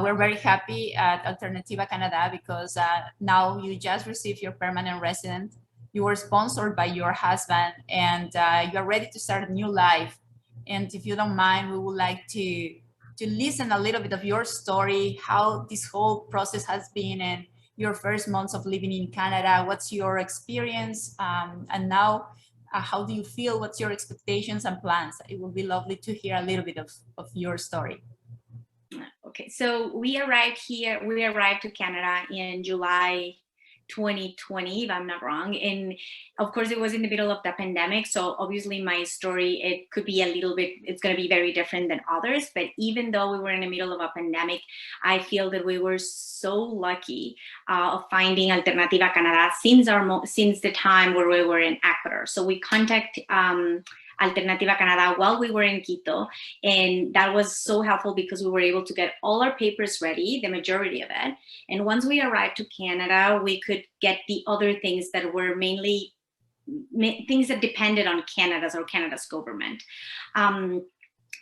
We're very happy at Alternativa Canada because now you just received your permanent resident. You were sponsored by your husband and you're ready to start a new life. And if you don't mind, we would like to listen a little bit of your story, how this whole process has been and your first months of living in Canada. What's your experience? And now, how do you feel? What's your expectations and plans? It will be lovely to hear a little bit of your story. Okay, so we arrived to Canada in July 2020, if I'm not wrong. And of course, it was in the middle of the pandemic. So obviously my story, it could be it's going to be very different than others. But even though we were in the middle of a pandemic, I feel that we were so lucky of finding Alternativa Canada since the time where we were in Ecuador. So we contacted Alternativa Canada while we were in Quito, and that was so helpful because we were able to get all our papers ready, the majority of it. And once we arrived to Canada, we could get the other things that were mainly things that depended on Canada's government.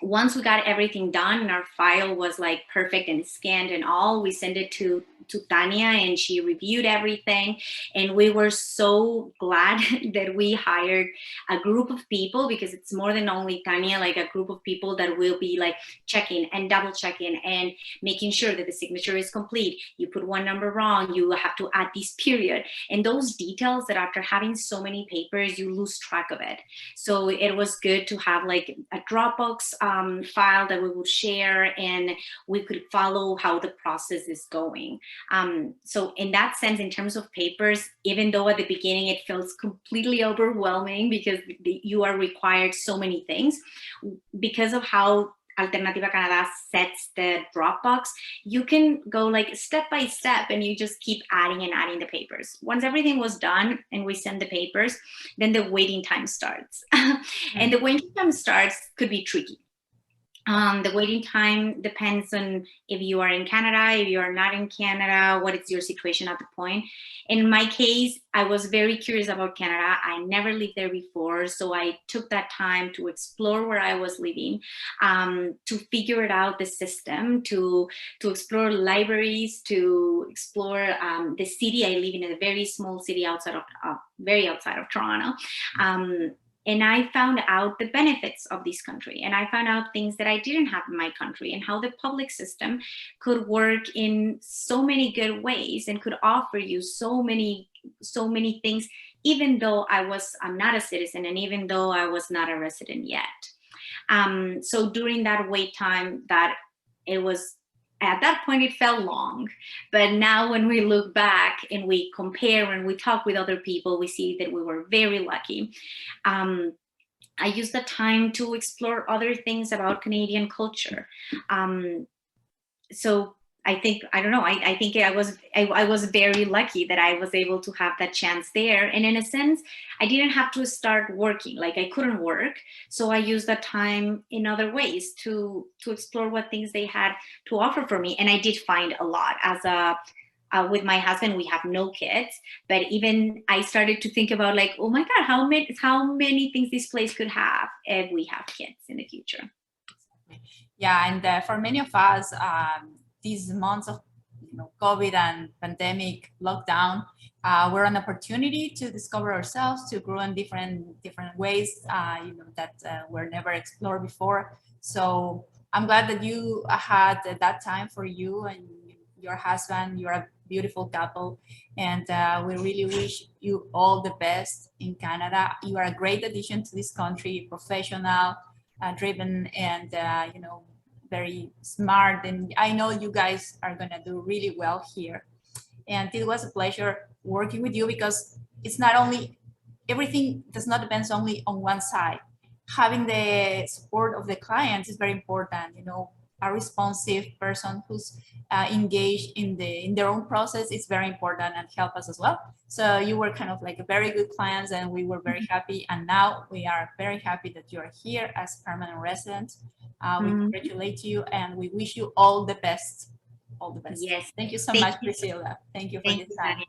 Once we got everything done and our file was like perfect and scanned and all, we sent it to Tania and she reviewed everything. And we were so glad that we hired a group of people, because it's more than only Tania, like a group of people that will be like checking and double checking and making sure that the signature is complete. You put one number wrong, you have to add this period. And those details that after having so many papers, you lose track of it. So it was good to have like a Dropbox file that we would share, and we could follow how the process is going. So in that sense, in terms of papers, even though at the beginning it feels completely overwhelming because you are required so many things, because of how Alternativa Canada sets the Dropbox, you can go like step by step and you just keep adding and adding the papers. Once everything was done and we send the papers, then the waiting time starts. And the waiting time could be tricky. The waiting time depends on if you are in Canada, if you are not in Canada, what is your situation at the point. In my case, I was very curious about Canada. I never lived there before, so I took that time to explore where I was living, to figure it out, the system, to explore libraries, to explore the city. I live in a very small city very outside of Toronto. And I found out the benefits of this country. And I found out things that I didn't have in my country, and how the public system could work in so many good ways and could offer you so many things, even though I'm not a citizen, and even though I was not a resident yet. So during that wait time, at that point, it felt long. But now when we look back and we compare and we talk with other people, we see that we were very lucky. I used the time to explore other things about Canadian culture. So I think I was very lucky that I was able to have that chance there. And in a sense, I didn't have to start working, like I couldn't work. So I used that time in other ways to explore what things they had to offer for me. And I did find a lot. With my husband, we have no kids, but even I started to think about like, oh my God, how many things this place could have if we have kids in the future. Yeah, and for many of us, these months of COVID and pandemic lockdown were an opportunity to discover ourselves, to grow in different ways that were never explored before. So I'm glad that you had that time for you and your husband. You're a beautiful couple, and we really wish you all the best in Canada. You are a great addition to this country, professional, driven, and very smart, and I know you guys are gonna do really well here. And it was a pleasure working with you, because it's not only, everything does not depend only on one side. Having the support of the clients is very important. A responsive person who's engaged in their own process is very important and help us as well. So you were kind of like a very good clients, and we were very happy. And now we are very happy that you are here as permanent resident. We congratulate you and we wish you all the best. All the best. Yes. Thank you so much, Priscila. Thank you for this time.